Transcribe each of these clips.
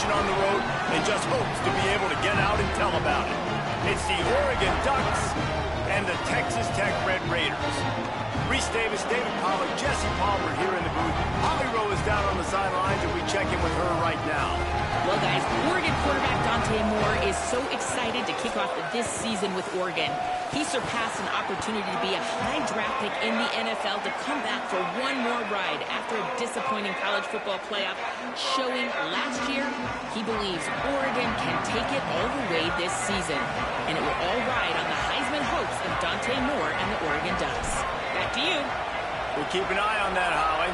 celebration on the road and just hopes to be able to get out and tell about it. It's the Oregon Ducks and the Texas Tech Red Raiders. Reese Davis, David Pollack, Jesse Palmer here in the booth. Holly Rowe is down on the sidelines, and we check in with her right now. Well, guys, Oregon quarterback Dante Moore is so excited to kick off this season with Oregon. He surpassed an opportunity to be a high draft pick in the NFL to come back for one more ride after a disappointing college football playoff, showing last year he believes Oregon can take it all the way this season. And it will all ride on the Heisman hopes of Dante Moore and the Oregon Ducks. Back to you. We'll keep an eye on that, Holly.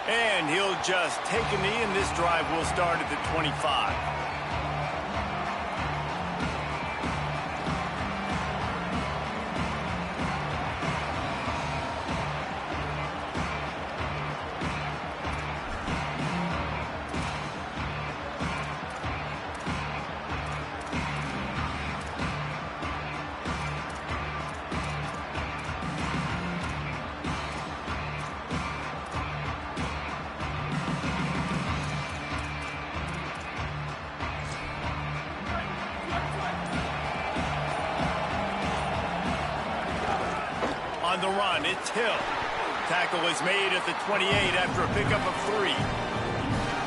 And he'll just take a knee, and this drive will start at the 25. On the run, it's Hill. Tackle is made at the 28 after a pickup of 3.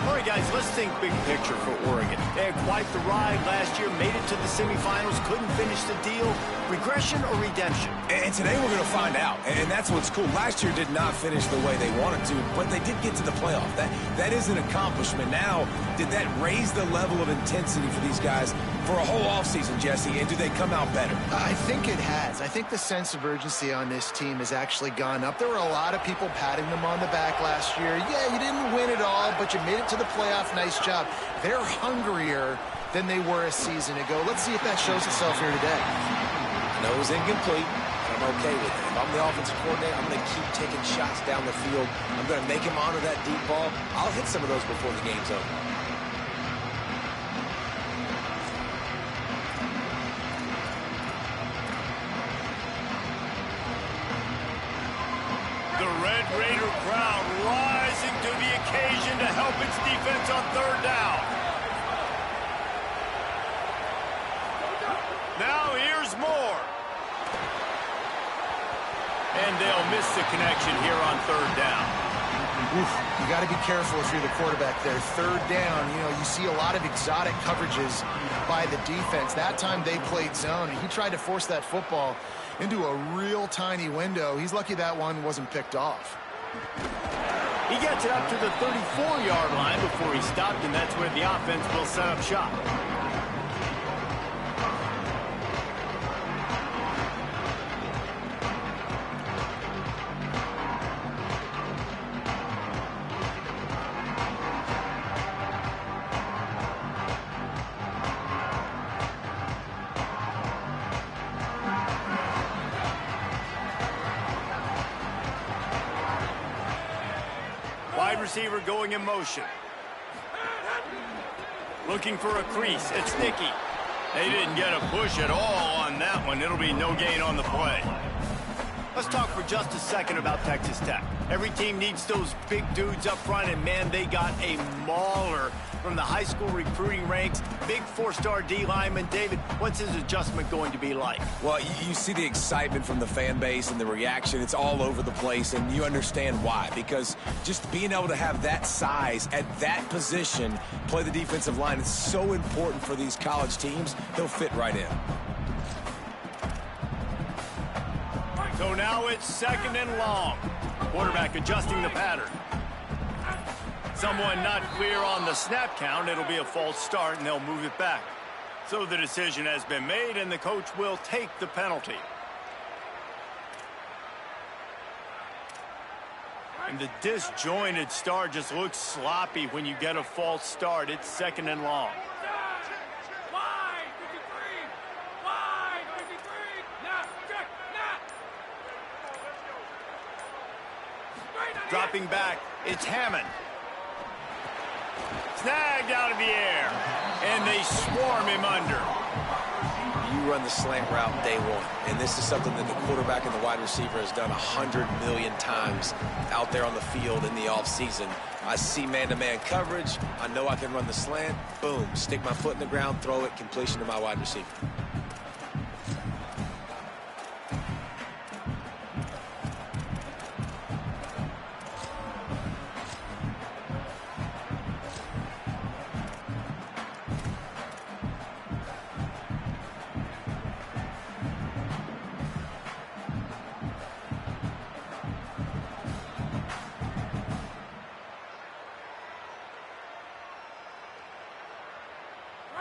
All right, guys, let's think big picture for Oregon. They had quite the ride last year, made it to the semifinals, couldn't finish the deal. Regression or redemption? And today we're going to find out, and that's what's cool. Last year did not finish the way they wanted to, but they did get to the playoff. That is an accomplishment. Now, did that raise the level of intensity for these guys for a whole offseason, Jesse, and do they come out better? I think it has. I think the sense of urgency on this team has actually gone up. There were a lot of people patting them on the back last year. Yeah, you didn't win it all, but you made it to the playoff. Nice job. They're hungrier than they were a season ago. Let's see if that shows itself here today. I know it was incomplete, but I'm okay with it. If I'm the offensive coordinator, I'm going to keep taking shots down the field. I'm going to make him honor that deep ball. I'll hit some of those before the game's over. The Red Raider crowd rising to the occasion to help its defense on third down. Now here's Moore. And they'll miss the connection here on third down. Oof, you got to be careful if you're the quarterback there. Third down, you see a lot of exotic coverages by the defense. That time they played zone, and he tried to force that football into a real tiny window. He's lucky that one wasn't picked off. He gets it up to the 34-yard line before he stopped, and that's where the offense will set up shop. Wide receiver going in motion. Looking for a crease. It's Nicky. They didn't get a push at all on that one. It'll be no gain on the play. Let's talk for just a second about Texas Tech. Every team needs those big dudes up front, and man, they got a mauler from the high school recruiting ranks. Big 4-star D lineman. David, what's his adjustment going to be like? Well, you see the excitement from the fan base and the reaction. It's all over the place, and you understand why. Because just being able to have that size at that position, play the defensive line, it's so important for these college teams. They'll fit right in. So now it's second and long. Quarterback adjusting the pattern. Someone not clear on the snap count. It'll be a false start, and they'll move it back. So the decision has been made, and the coach will take the penalty. And the disjointed start just looks sloppy when you get a false start. It's second and long. Dropping back, it's Hammond. Snagged out of the air, and they swarm him under. You run the slant route day one. And this is something that the quarterback and the wide receiver has done 100 million times out there on the field in the offseason. I see man-to-man coverage. I know I can run the slant. Boom, stick my foot in the ground, throw it, completion to my wide receiver.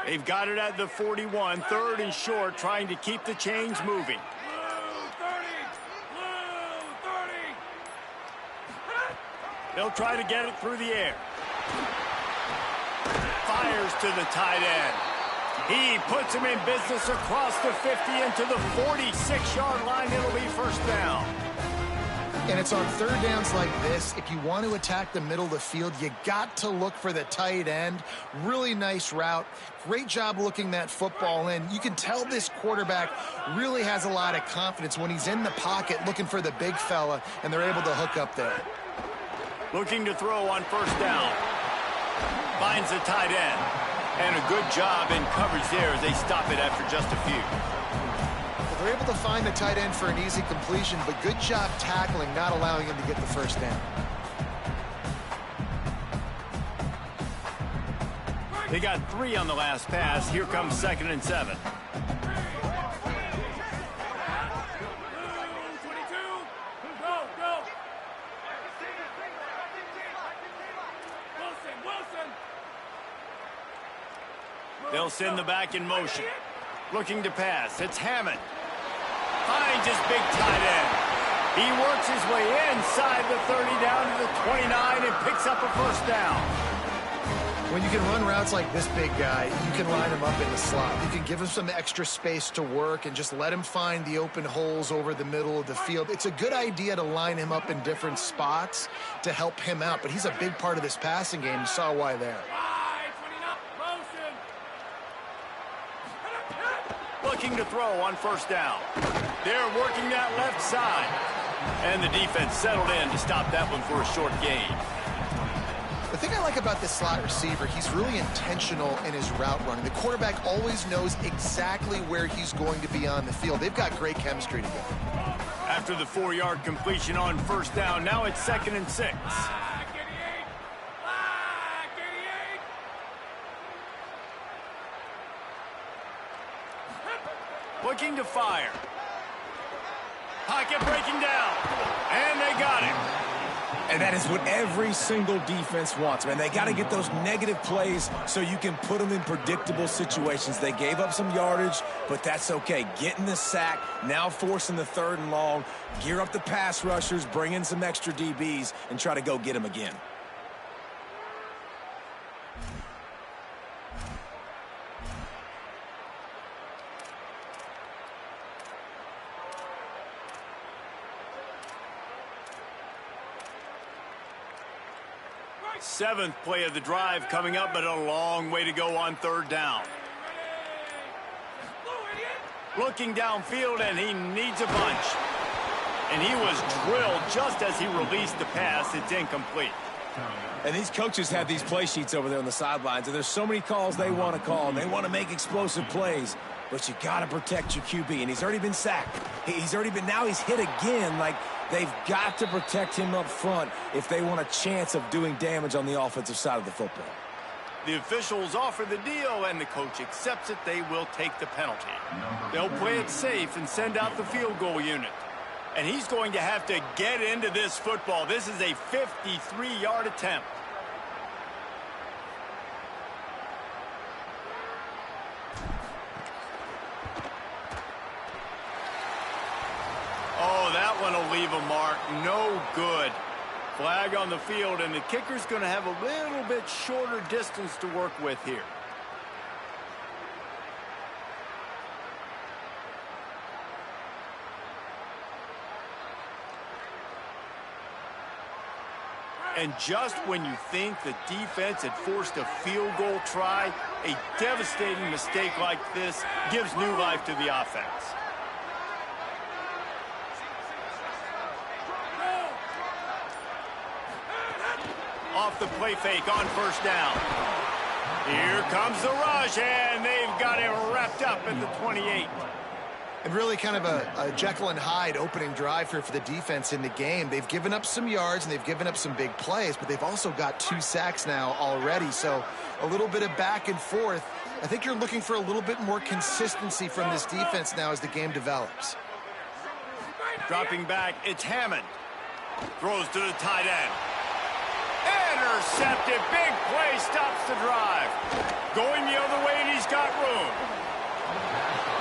They've got it at the 41, third and short, trying to keep the chains moving. They'll try to get it through the air. Fires to the tight end. He puts him in business across the 50 into the 46-yard line. It'll be first down. And it's on third downs like this. If you want to attack the middle of the field, you got to look for the tight end. Really nice route. Great job looking that football in. You can tell this quarterback really has a lot of confidence when he's in the pocket looking for the big fella, and they're able to hook up there. Looking to throw on first down. Finds the tight end. And a good job in coverage there as they stop it after just a few. They're able to find the tight end for an easy completion, but good job tackling, not allowing him to get the first down. They got 3 on the last pass. Here comes 2nd and 7. They'll send the back in motion. Looking to pass. It's Hammond. Finds his big tight end. He works his way inside the 30 down to the 29 and picks up a first down. When you can run routes like this big guy, you can line him up in the slot. You can give him some extra space to work and just let him find the open holes over the middle of the field. It's a good idea to line him up in different spots to help him out, but he's a big part of this passing game. You saw why there. Looking to throw on first down. They're working that left side. And the defense settled in to stop that one for a short gain. The thing I like about this slot receiver, he's really intentional in his route running. The quarterback always knows exactly where he's going to be on the field. They've got great chemistry together. After the 4-yard completion on first down, now it's 2nd and 6. Looking to fire. Pocket breaking down. And they got him. And that is what every single defense wants, man. They got to get those negative plays so you can put them in predictable situations. They gave up some yardage, but that's okay. Getting the sack, now forcing the 3rd and long, gear up the pass rushers, bring in some extra DBs, and try to go get them again. Seventh play of the drive coming up, but a long way to go on 3rd down. Looking downfield, and he needs a bunch. And he was drilled just as he released the pass. It's incomplete. And these coaches have these play sheets over there on the sidelines, and there's so many calls they want to call, and they want to make explosive plays. But you got to protect your QB, and he's already been sacked. Now he's hit again. Like, they've got to protect him up front if they want a chance of doing damage on the offensive side of the football. The officials offer the deal, and the coach accepts it. They will take the penalty. They'll play it safe and send out the field goal unit. And he's going to have to get into this football. This is a 53-yard attempt. Oh, that one will leave a mark. No good. Flag on the field, and the kicker's going to have a little bit shorter distance to work with here. And just when you think the defense had forced a field goal try, a devastating mistake like this gives new life to the offense. Off the play fake on first down. Here comes the rush, and they've got it wrapped up at the 28. And really kind of a Jekyll and Hyde opening drive here for the defense in the game. They've given up some yards and they've given up some big plays, but they've also got 2 sacks now already. So a little bit of back and forth. I think you're looking for a little bit more consistency from this defense now as the game develops. Dropping back, it's Hammond. Throws to the tight end. Intercepted. Big play stops the drive. Going the other way, and he's got room.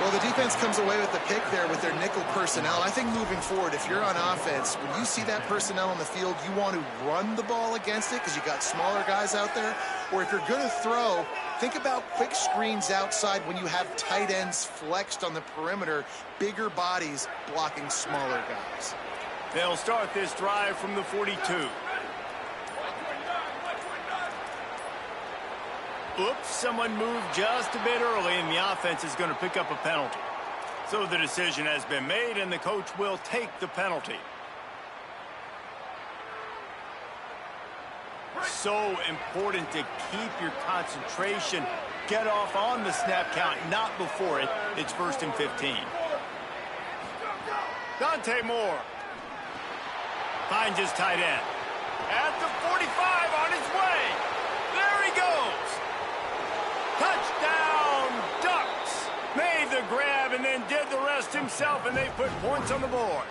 Well, the defense comes away with the pick there with their nickel personnel. I think moving forward, if you're on offense, when you see that personnel on the field, you want to run the ball against it because you got smaller guys out there. Or if you're going to throw, think about quick screens outside when you have tight ends flexed on the perimeter, bigger bodies blocking smaller guys. They'll start this drive from the 42. Oops, someone moved just a bit early, and the offense is going to pick up a penalty. So the decision has been made, and the coach will take the penalty. So important to keep your concentration. Get off on the snap count, not before it. It's 1st and 15. Dante Moore finds his tight end. At the 45, on his way. There he goes. Touchdown, Ducks! Made the grab and then did the rest himself, and they put points on the board.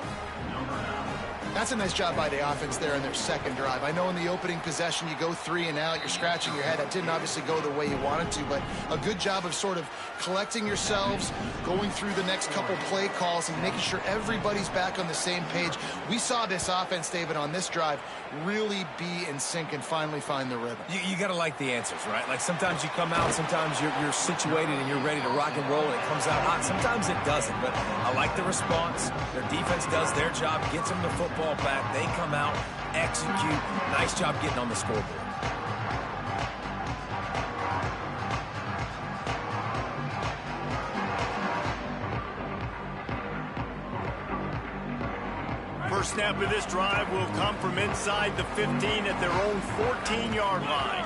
That's a nice job by the offense there in their second drive. I know in the opening possession you go 3 and out, you're scratching your head. That didn't obviously go the way you wanted to, but a good job of sort of collecting yourselves, going through the next couple play calls and making sure everybody's back on the same page. We saw this offense, David, on this drive really be in sync and finally find the rhythm. You got to like the answers, right? Like sometimes you come out, sometimes you're situated and you're ready to rock and roll and it comes out hot. Sometimes it doesn't, but I like the response. Their defense does their job, gets them the football back. They come out, execute. Nice job getting on the scoreboard. First snap of this drive will come from inside the 15 at their own 14-yard line.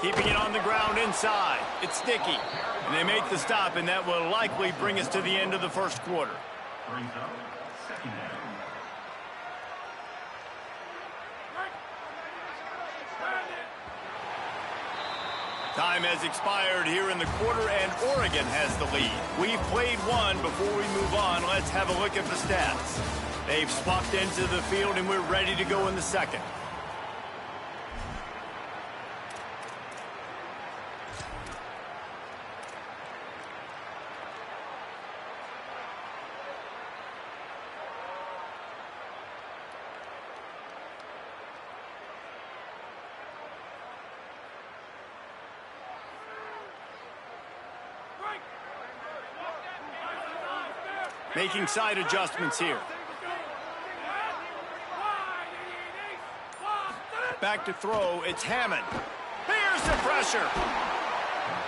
Keeping it on the ground inside. It's Sticky. And they make the stop, and that will likely bring us to the end of the first quarter. Time has expired here in the quarter, and Oregon has the lead. We've played one. Before we move on, let's have a look at the stats. They've swapped into the field, and we're ready to go in the second. Making side adjustments here. Back to throw, it's Hammond. Here's the pressure.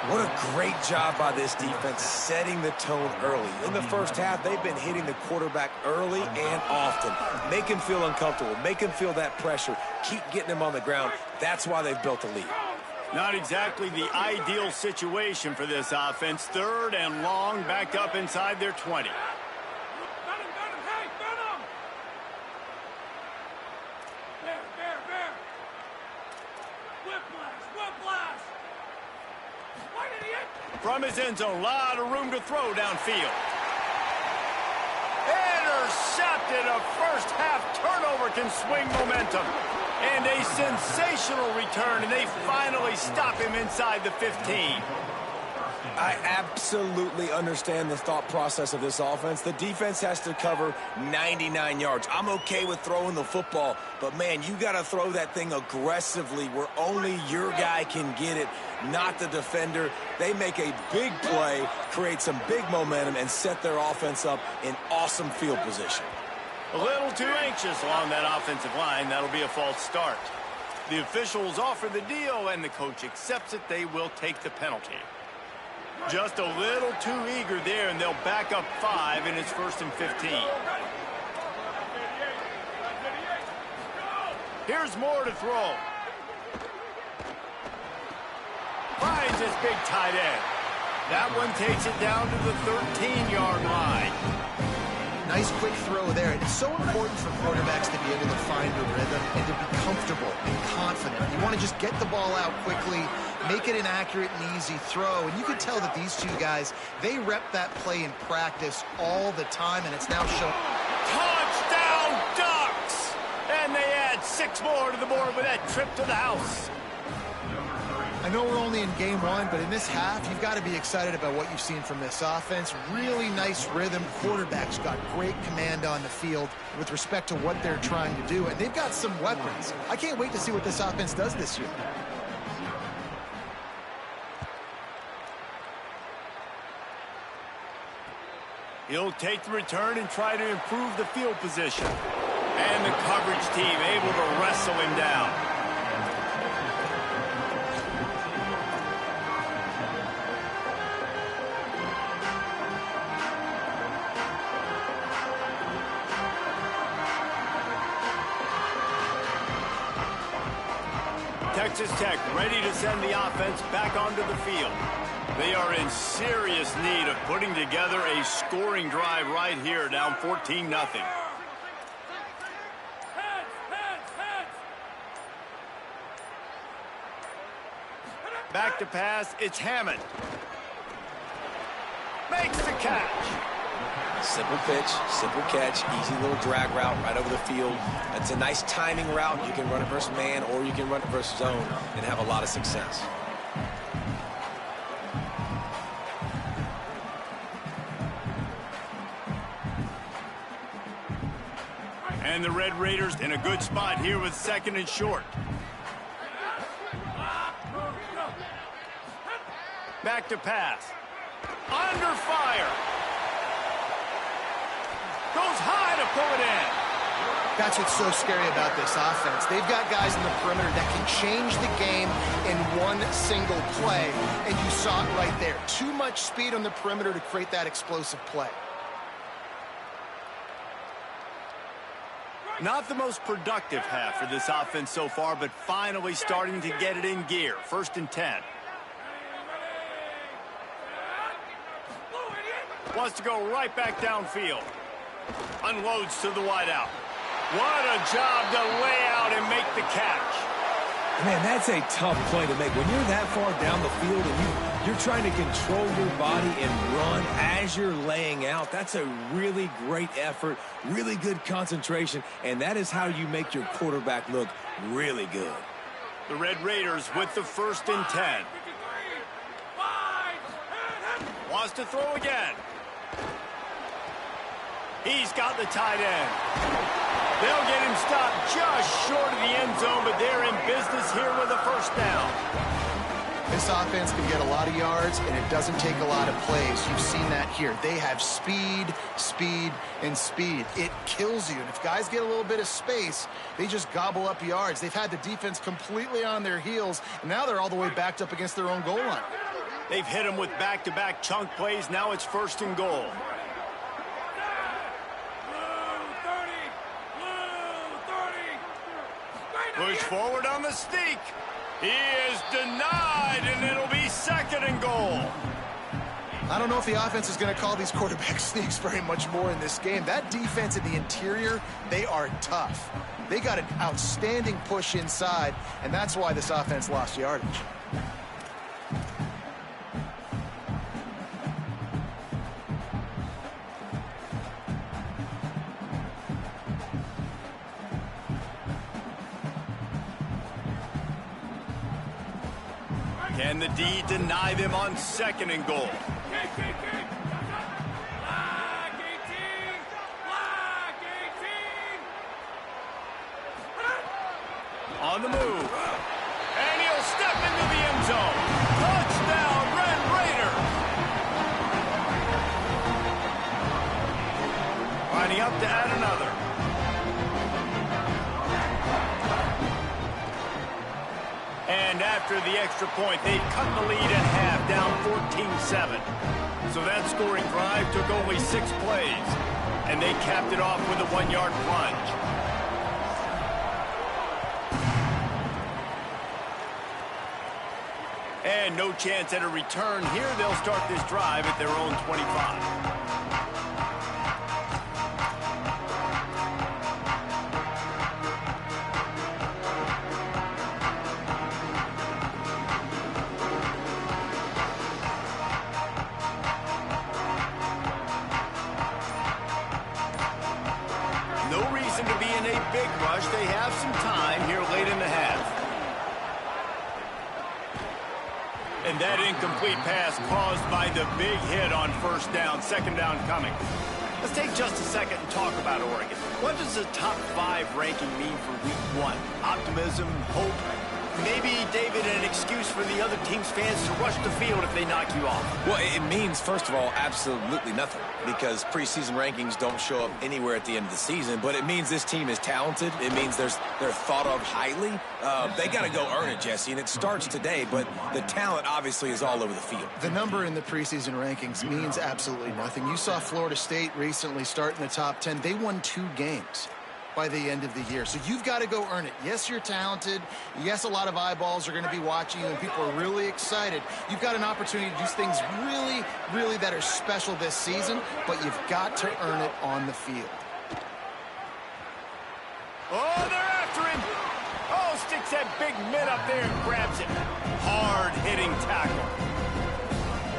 What a great job by this defense setting the tone early. In the first half, they've been hitting the quarterback early and often. Make him feel uncomfortable. Make him feel that pressure. Keep getting him on the ground. That's why they've built a lead. Not exactly the ideal situation for this offense. 3rd and long, backed up inside their 20. From his end zone, a lot of room to throw downfield. Intercepted. A first half turnover can swing momentum. And a sensational return, and they finally stop him inside the 15. I absolutely understand the thought process of this offense. The defense has to cover 99 yards. I'm okay with throwing the football, but, man, you got to throw that thing aggressively where only your guy can get it, not the defender. They make a big play, create some big momentum, and set their offense up in awesome field position. A little too anxious along that offensive line. That'll be a false start. The officials offer the deal, and the coach accepts it. They will take the penalty. Just a little too eager there, and they'll back up 5, and it's 1st and 15. Here's Moore to throw. Finds his big tight end. That one takes it down to the 13-yard line. Nice quick throw there. It's so important for quarterbacks to be able to find a rhythm and to be comfortable and confident. You want to just get the ball out quickly, make it an accurate and easy throw. And you can tell that these two guys, they rep that play in practice all the time, and it's now shown. Touchdown, Ducks! And they add 6 more to the board with that trip to the house. I know we're only in game 1, but in this half, you've got to be excited about what you've seen from this offense. Really nice rhythm. Quarterback's got great command on the field with respect to what they're trying to do, and they've got some weapons. I can't wait to see what this offense does this year. He'll take the return and try to improve the field position. And the coverage team able to wrestle him down. Texas Tech ready to send the offense back onto the field. They are in serious need of putting together a scoring drive right here, down 14-0. Back to pass, it's Hammond. Makes the catch. Simple pitch, simple catch, easy little drag route right over the field. It's a nice timing route. You can run it versus man or you can run it versus zone and have a lot of success. And the Red Raiders in a good spot here with 2nd and short. Back to pass. Under fire. Goes high to pull it in. That's what's so scary about this offense. They've got guys in the perimeter that can change the game in one single play, and you saw it right there. Too much speed on the perimeter to create that explosive play. Not the most productive half for this offense so far, but finally starting to get it in gear. 1st and 10. Wants to go right back downfield. Unloads to the wideout. What a job to lay out and make the catch. Man, that's a tough play to make. When you're that far down the field and you're trying to control your body and run as you're laying out, that's a really great effort, really good concentration, and that is how you make your quarterback look really good. The Red Raiders with the 1st and 10. Wants to throw again. He's got the tight end. They'll get him stopped just short of the end zone, but they're in business here with a 1st down. This offense can get a lot of yards, and it doesn't take a lot of plays. You've seen that here. They have speed, speed, and speed. It kills you. And if guys get a little bit of space, they just gobble up yards. They've had the defense completely on their heels, and now they're all the way backed up against their own goal line. They've hit him with back-to-back chunk plays. Now it's 1st and goal. Push forward on the sneak. He is denied, and it'll be 2nd and goal. I don't know if the offense is going to call these quarterback sneaks very much more in this game. That defense in the interior, they are tough. They got an outstanding push inside, and that's why this offense lost yardage. Can the D deny them on 2nd and goal? On the move. And he'll step into the end zone. Touchdown, Red Raider. Lining up to add another. after the extra point. They'd cut the lead in half, down 14-7. So that scoring drive took only 6 plays, and they capped it off with a 1-yard plunge. And no chance at a return here. They'll start this drive at their own 25. No reason to be in a big rush. They have some time here late in the half. And that incomplete pass caused by the big hit on first down. Second down coming. Let's take just a second and talk about Oregon. What does the top 5 ranking mean for week 1? Optimism, hope, maybe, David, an excuse for the other team's fans to rush the field if they knock you off? Well, it means, first of all, absolutely nothing, because preseason rankings don't show up anywhere at the end of the season, but it means this team is talented. It means they're thought of highly. They got to go earn it, Jesse, and it starts today, but the talent obviously is all over the field. The number in the preseason rankings means absolutely nothing. You saw Florida State recently start in the top 10. They won 2 games by the end of the year. So you've got to go earn it. Yes, you're talented. Yes, a lot of eyeballs are going to be watching you, and people are really excited. You've got an opportunity to do things really, really that are special this season, but you've got to earn it on the field. Oh, they're after him. Oh, sticks that big mitt up there and grabs it. Hard-hitting tackle.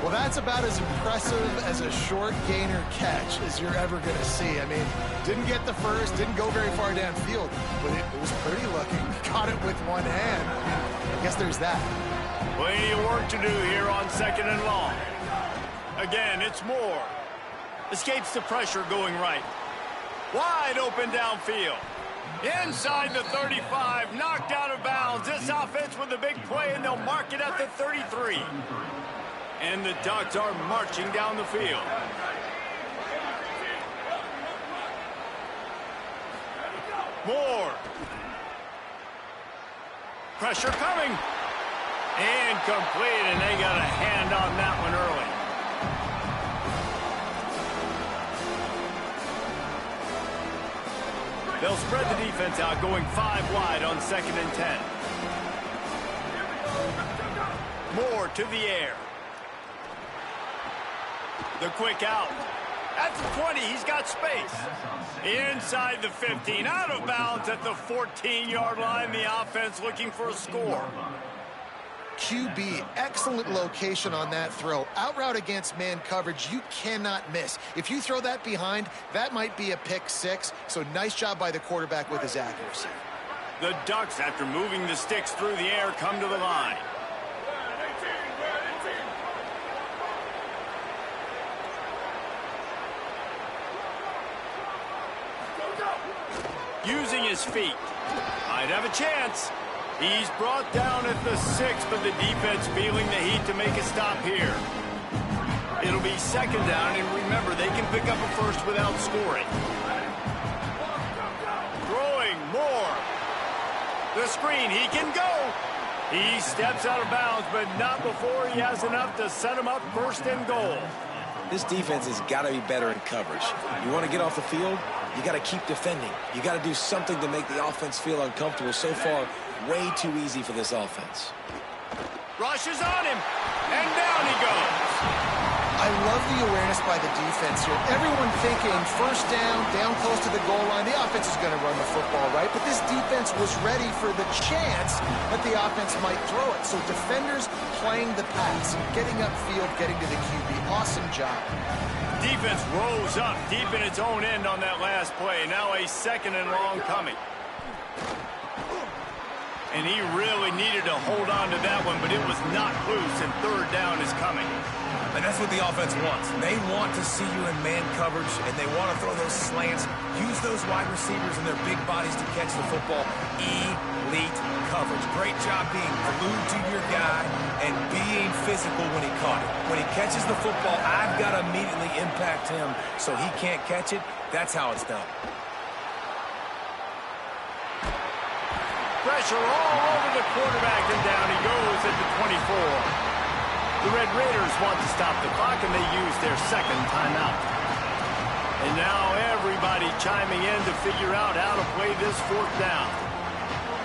Well, that's about as impressive as a short gainer catch as you're ever going to see. I mean, didn't get the first, didn't go very far downfield, but it was pretty looking. Caught it with one hand. I mean, I guess there's that. Plenty of work to do here on 2nd and long. Again, it's Moore. Escapes the pressure going right. Wide open downfield. Inside the 35, knocked out of bounds. This offense with a big play, and they'll mark it at the 33. And the Ducks are marching down the field. Moore. Pressure coming. Incomplete, and they got a hand on that one early. They'll spread the defense out, going 5 wide on 2nd and 10. Moore to the air. The quick out. At the 20, he's got space. Inside the 15, out of bounds at the 14-yard line. The offense looking for a score. QB, excellent location on that throw. Out route against man coverage, you cannot miss. If you throw that behind, that might be a pick 6. So nice job by the quarterback with his accuracy. The Ducks, after moving the sticks through the air, come to the line. Using his feet. Might have a chance. He's brought down at the 6, but the defense feeling the heat to make a stop here. It'll be 2nd down, and remember, they can pick up a first without scoring. Throwing Moore. The screen, he can go. He steps out of bounds, but not before he has enough to set him up 1st and goal. This defense has got to be better in coverage. You want to get off the field, you got to keep defending. You got to do something to make the offense feel uncomfortable. So far, way too easy for this offense. Rushes on him, and down he goes. I love the awareness by the defense here. Everyone thinking 1st down, down close to the goal line. The offense is going to run the football, right? But this defense was ready for the chance that the offense might throw it. So defenders playing the pass, getting upfield, getting to the QB. Awesome job. Defense rose up deep in its own end on that last play. Now a 2nd and long coming. And he really needed to hold on to that one, but it was not loose, and 3rd down is coming. And that's what the offense wants. They want to see you in man coverage, and they want to throw those slants, use those wide receivers and their big bodies to catch the football. Elite coverage. Great job being glued to your guy and being physical when he caught it. When he catches the football, I've got to immediately impact him so he can't catch it. That's how it's done. Pressure all over the quarterback, and down he goes at the 24. The Red Raiders want to stop the clock, and they use their second timeout. And now everybody chiming in to figure out how to play this fourth down.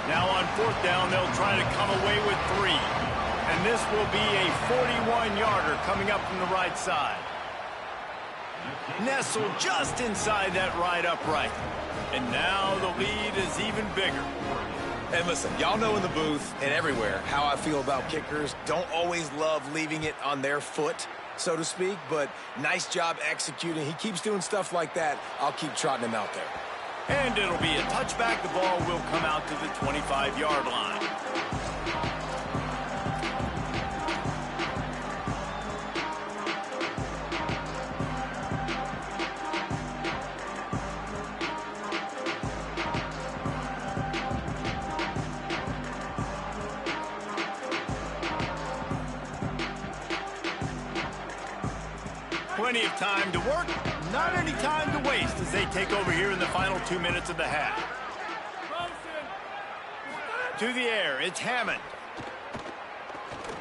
Now on fourth down, they'll try to come away with 3. And this will be a 41-yarder coming up from the right side. Nestled just inside that right upright. And now the lead is even bigger. And listen, y'all know in the booth and everywhere how I feel about kickers. Don't always love leaving it on their foot, so to speak, but nice job executing. He keeps doing stuff like that. I'll keep trotting him out there. And it'll be a touchback. The ball will come out to the 25-yard line. Plenty of time to work, not any time to waste as they take over here in the final 2 minutes of the half. To the air, it's Hammond.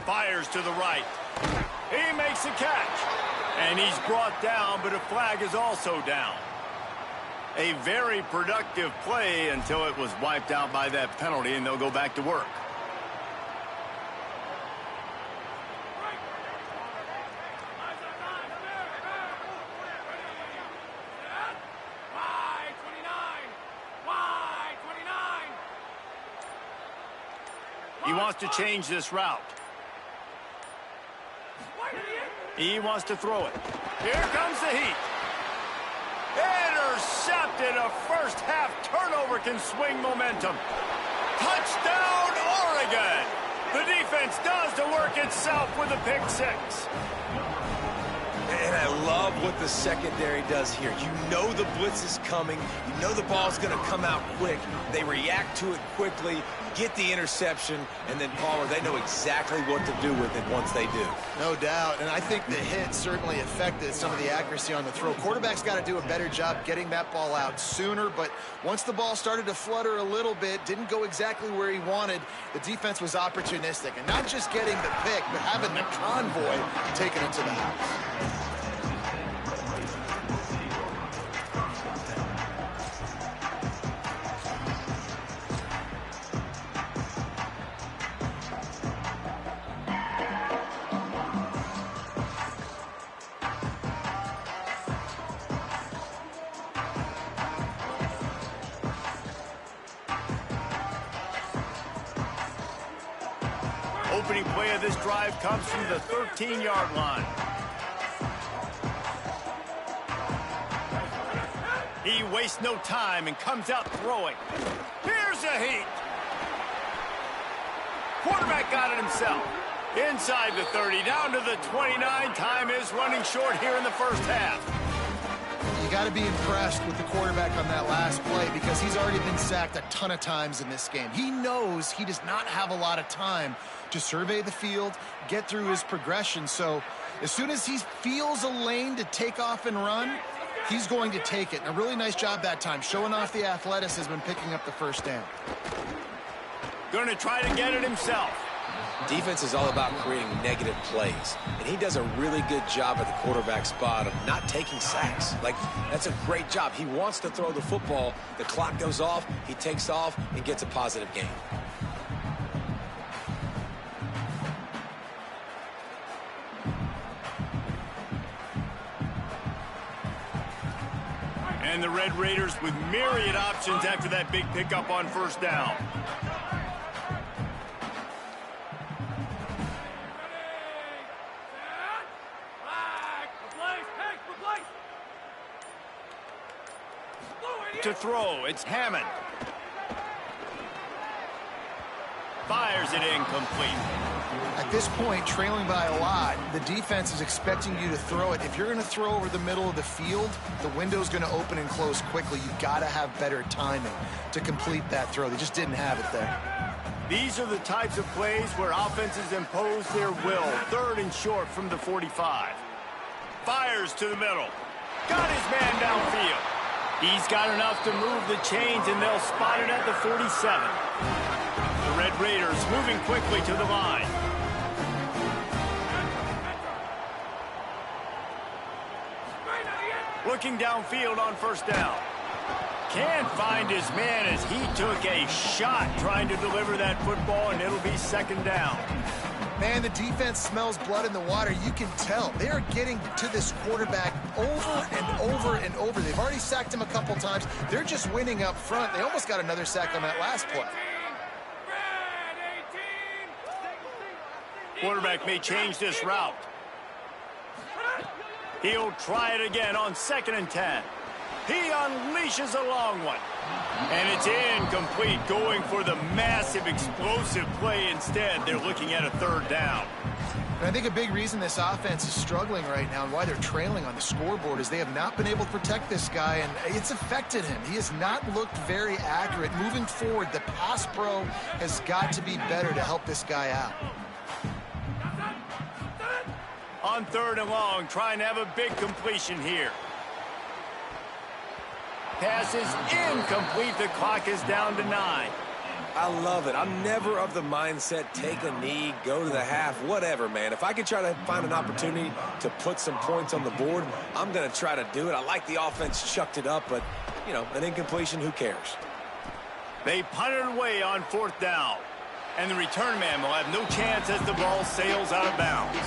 Fires to the right. He makes a catch. And he's brought down, but a flag is also down. A very productive play until it was wiped out by that penalty, and they'll go back to work. He wants to change this route. He wants to throw it. Here comes the heat. Intercepted. A first half turnover can swing momentum. Touchdown, Oregon. The defense does the work itself with a pick 6. And I love what the secondary does here. You know the blitz is coming. You know the ball's going to come out quick. They react to it quickly, get the interception, and then, Palmer, they know exactly what to do with it once they do. No doubt, and I think the hit certainly affected some of the accuracy on the throw. Quarterback's got to do a better job getting that ball out sooner, but once the ball started to flutter a little bit, didn't go exactly where he wanted, the defense was opportunistic. And not just getting the pick, but having the convoy taking it to the house. Opening play of this drive comes from the 13-yard line. He wastes no time and comes out throwing. Here's a heat. Quarterback got it himself. Inside the 30, down to the 29. Time is running short here in the first half. You got to be impressed with the quarterback on that last play because he's already been sacked a ton of times in this game. He knows he does not have a lot of time to survey the field, get through his progression. So as soon as he feels a lane to take off and run, he's going to take it. And a really nice job that time, showing off the athleticism and picking up the first down. Going to try to get it himself. Defense is all about creating negative plays, and he does a really good job at the quarterback spot of not taking sacks. Like, that's a great job. He wants to throw the football. The clock goes off, he takes off, and gets a positive gain. And the Red Raiders with myriad options after that big pickup on first down. To throw, it's Hammond. Fires it incomplete. At this point, trailing by a lot, the defense is expecting you to throw it. If you're going to throw over the middle of the field, the window's going to open and close quickly. You've got to have better timing to complete that throw. They just didn't have it there. These are the types of plays where offenses impose their will. Third and short from the 45. Fires to the middle. Got his man downfield. He's got enough to move the chains, and they'll spot it at the 47. Red Raiders moving quickly to the line. Looking downfield on first down. Can't find his man as he took a shot trying to deliver that football, and it'll be second down. Man, the defense smells blood in the water. You can tell. They are getting to this quarterback over and over and over. They've already sacked him a couple times. They're just winning up front. They almost got another sack on that last play. Quarterback may change this route. He'll try it again on 2nd and 10. He unleashes a long one. And it's incomplete, going for the massive explosive play instead. They're looking at a third down. And I think a big reason this offense is struggling right now and why they're trailing on the scoreboard is they have not been able to protect this guy, and it's affected him. He has not looked very accurate. Moving forward, the pass pro has got to be better to help this guy out. On 3rd and long, trying to have a big completion here. Pass is incomplete. The clock is down to 9. I love it. I'm never of the mindset, take a knee, go to the half, whatever, man. If I can try to find an opportunity to put some points on the board, I'm going to try to do it. I like the offense chucked it up, but, you know, an incompletion, who cares? They punt it away on 4th down. And the return man will have no chance as the ball sails out of bounds.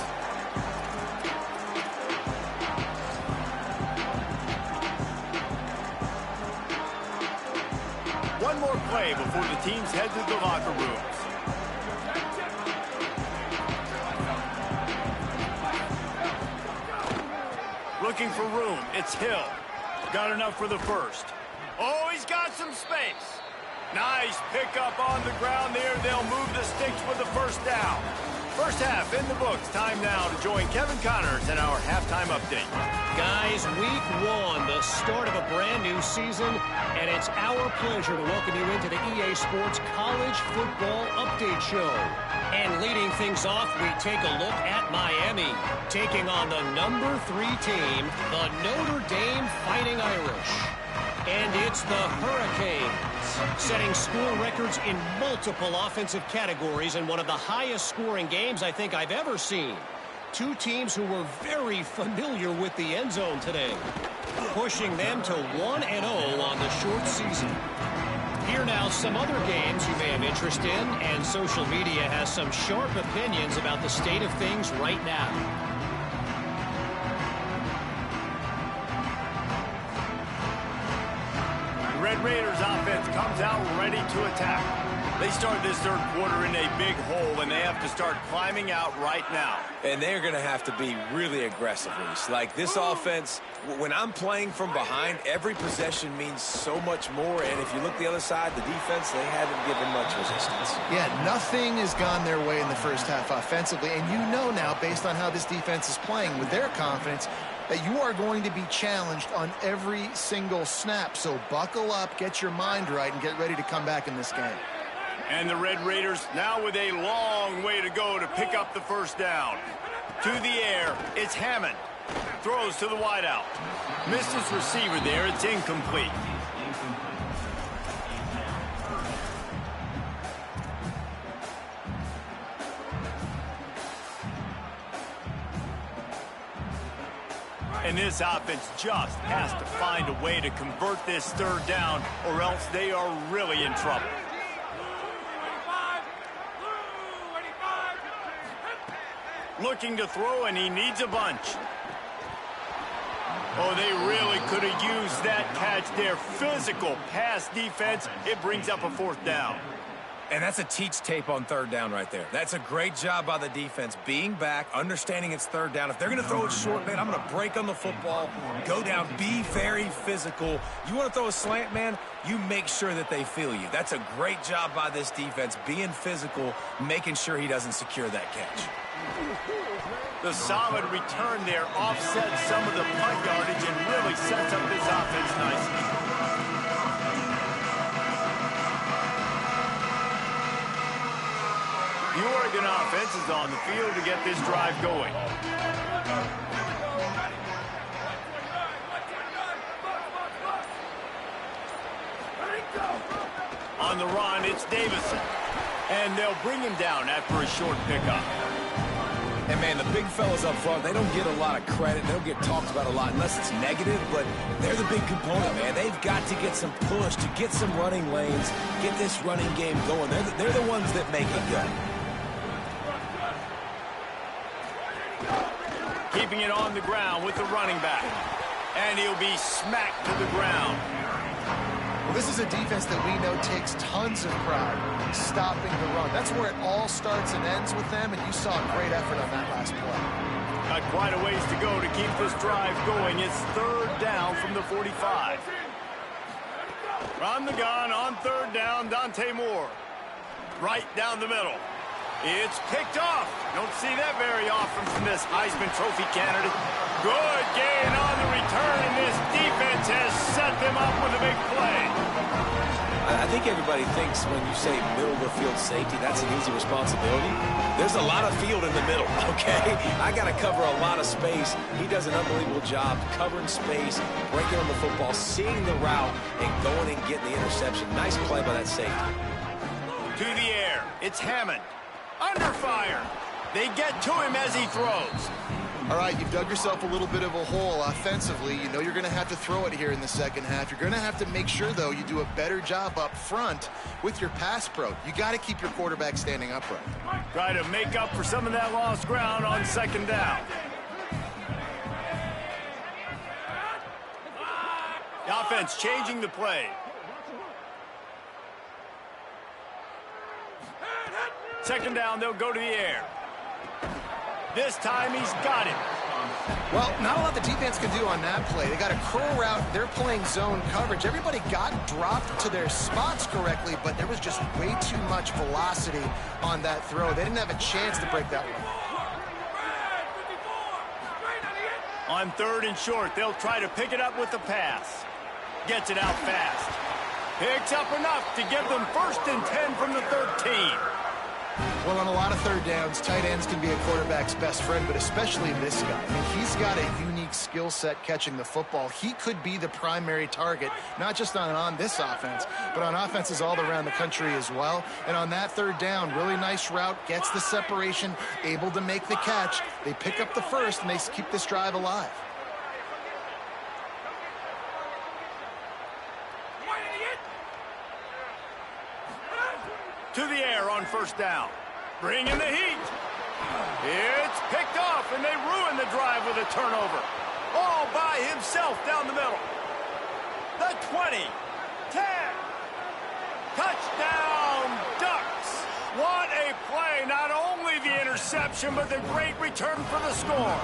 One more play before the teams head to the locker rooms. Looking for room. It's Hill. Got enough for the first. Oh, he's got some space. Nice pickup on the ground there. They'll move the sticks with the first down. First half in the books. Time now to join Kevin Connors in our halftime update. Guys, week 1, the start of a brand new season, and it's our pleasure to welcome you into the EA Sports College Football Update Show. And leading things off, we take a look at Miami, taking on the number 3 team, the Notre Dame Fighting Irish. And it's the Hurricanes, setting school records in multiple offensive categories in one of the highest scoring games I think I've ever seen. 2 teams who were very familiar with the end zone today, pushing them to 1-0 on the short season. Here now, some other games you may have interest in, and social media has some sharp opinions about the state of things right now. Red Raiders offense comes out ready to attack. They start this third quarter in a big hole, and they have to start climbing out right now. And they're going to have to be really aggressive, Reese. Like, this offense, when I'm playing from behind, every possession means so much more. And if you look the other side, the defense, they haven't given much resistance. Yeah, nothing has gone their way in the first half offensively. And you know now, based on how this defense is playing with their confidence, that you are going to be challenged on every single snap. So buckle up, get your mind right, and get ready to come back in this game. And the Red Raiders now with a long way to go to pick up the first down. To the air, it's Hammond. Throws to the wideout. Missed his receiver there, it's incomplete. And this offense just has to find a way to convert this third down, or else they are really in trouble. Looking to throw, and he needs a bunch. Oh, they really could have used that catch there. Physical pass defense. It brings up a 4th down. And that's a teach tape on 3rd down right there. That's a great job by the defense, being back, understanding it's 3rd down. If they're going to throw it short, man, I'm going to break on the football, go down, be very physical. You want to throw a slant, man, you make sure that they feel you. That's a great job by this defense, being physical, making sure he doesn't secure that catch. The solid return there offsets some of the punt yardage and really sets up this offense nicely. The Oregon offense is on the field to get this drive going. On the run, it's Davison. And they'll bring him down after a short pickup. And, man, the big fellas up front, they don't get a lot of credit. They don't get talked about a lot unless it's negative, but they're the big component, man. They've got to get some push, to get some running lanes, get this running game going. They're the ones that make it go. Keeping it on the ground with the running back. And he'll be smacked to the ground. Well, this is a defense that we know takes tons of pride stopping the run. That's where it all starts and ends with them, and you saw a great effort on that last play. Got quite a ways to go to keep this drive going. It's third down from the 45. From the gun on third down, Dante Moore. Right down the middle. It's picked off. Don't see that very often from this Heisman Trophy candidate. Good gain on the return, and this defense has set them up with a big play. I think everybody thinks when you say middle of the field safety, that's an easy responsibility. There's a lot of field in the middle, okay? I got to cover a lot of space. He does an unbelievable job covering space, breaking on the football, seeing the route, and going and getting the interception. Nice play by that safety. To the air. It's Hammond. Under fire. They get to him as he throws. All right, you've dug yourself a little bit of a hole offensively. You know you're going to have to throw it here in the second half. You're going to have to make sure, though, you do a better job up front with your pass pro. You got to keep your quarterback standing upright. Try to make up for some of that lost ground on second down. The offense changing the play. Second down, they'll go to the air. This time he's got it. Well, not a lot the defense can do on that play. They got a curl route. They're playing zone coverage. Everybody got dropped to their spots correctly, but there was just way too much velocity on that throw. They didn't have a chance to break that one. On third and short, they'll try to pick it up with the pass. Gets it out fast. Picks up enough to give them 1st and 10 from the 13. Well, on a lot of third downs, tight ends can be a quarterback's best friend, but especially this guy. I mean, he's got a unique skill set catching the football. He could be the primary target, not just on this offense, but on offenses all around the country as well. And on that third down, really nice route, gets the separation, able to make the catch. They pick up the first, and they keep this drive alive. To the air on first down. Bring in the heat. It's picked off, and they ruin the drive with a turnover. All by himself down the middle. The 20. 10. Touchdown, Ducks. What a play. Not only the interception, but the great return for the score.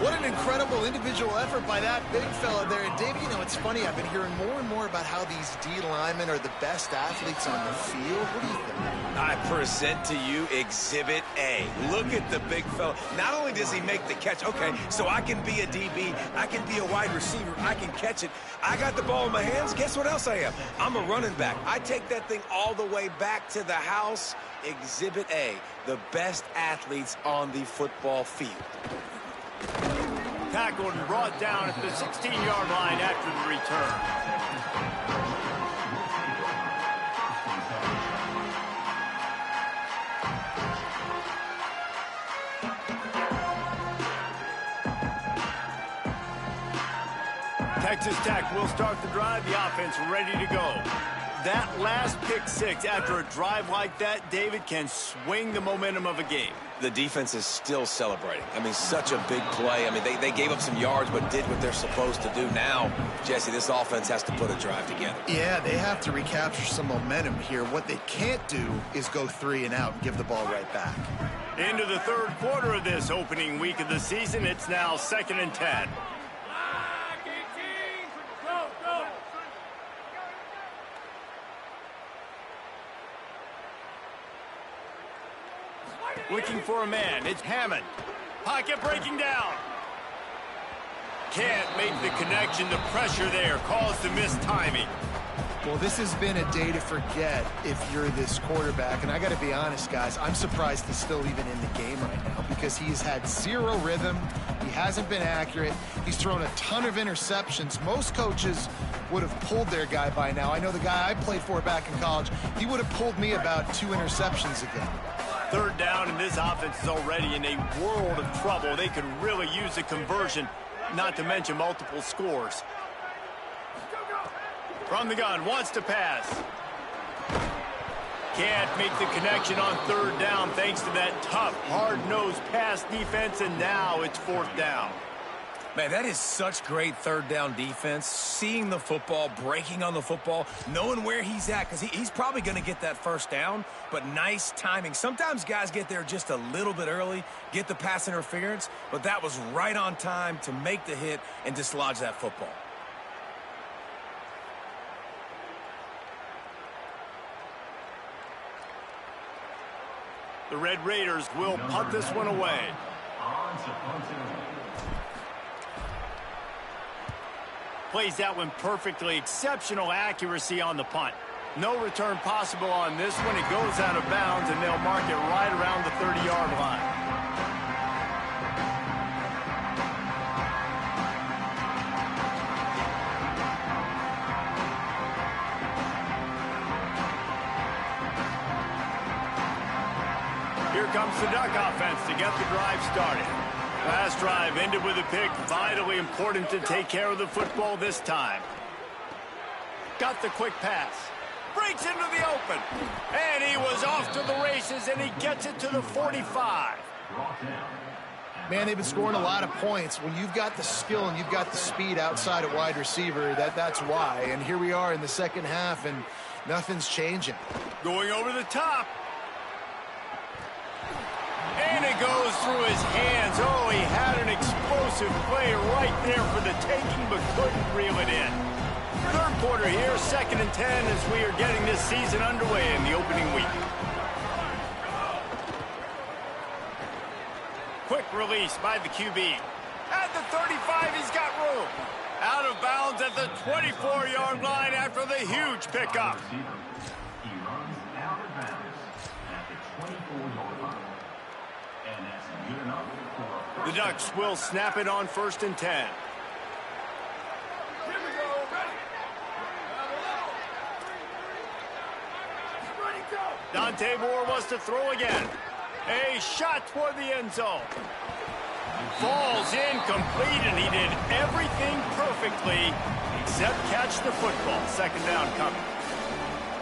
What an incredible individual effort by that big fella there. And, Dave, you know, it's funny. I've been hearing more and more about how these D linemen are the best athletes on the field. What do you think? I present to you Exhibit A. Look at the big fella. Not only does he make the catch, okay, so I can be a DB, I can be a wide receiver, I can catch it. I got the ball in my hands. Guess what else I am? I'm a running back. I take that thing all the way back to the house. Exhibit A, the best athletes on the football field. Tackled and brought down at the 16-yard line after the return. Texas Tech will start the drive. The offense ready to go. That last pick six after a drive like that, David, can swing the momentum of a game. The defense is still celebrating. I mean, such a big play. I mean, they gave up some yards but did what they're supposed to do. Now, Jesse, this offense has to put a drive together. Yeah, they have to recapture some momentum here. What they can't do is go 3 and out and give the ball right back. Into the third quarter of this opening week of the season, it's now 2nd and 10. Looking for a man. It's Hammond. Pocket breaking down. Can't make the connection. The pressure there caused the missed timing. Well, this has been a day to forget if you're this quarterback. And I got to be honest, guys, I'm surprised he's still even in the game right now because he's had zero rhythm. He hasn't been accurate. He's thrown a ton of interceptions. Most coaches would have pulled their guy by now. I know the guy I played for back in college, he would have pulled me about 2 interceptions ago. Third down, and this offense is already in a world of trouble. They could really use a conversion, not to mention multiple scores. From the gun, wants to pass. Can't make the connection on third down thanks to that tough, hard-nosed pass defense, and now it's fourth down. Man, that is such great third down defense. Seeing the football, breaking on the football, knowing where he's at, because he's probably going to get that first down, but nice timing. Sometimes guys get there just a little bit early, get the pass interference, but that was right on time to make the hit and dislodge that football. The Red Raiders will punt this one away. Plays that one perfectly. Exceptional accuracy on the punt. No return possible on this one. It goes out of bounds, and they'll mark it right around the 30-yard line. Here comes the Duck offense to get the drive started. Last drive ended with a pick. Vitally important to take care of the football this time. Got the quick pass. Breaks into the open. And he was off to the races, and he gets it to the 45. Man, they've been scoring a lot of points. When you've got the skill and you've got the speed outside at wide receiver, that's why. And here we are in the second half, and nothing's changing. Going over the top. And it goes through his hands. Oh, he had an explosive play right there for the taking, but couldn't reel it in. Third quarter here, 2nd and 10, as we are getting this season underway in the opening week. Quick release by the QB. At the 35, he's got room. Out of bounds at the 24-yard line after the huge pickup. He runs out of bounds at the 24-yard line. And that's good enough for a The Ducks will snap it on 1st and 10. Dante Moore wants to throw again. A shot toward the end zone. Falls incomplete, and he did everything perfectly except catch the football. 2nd down coming.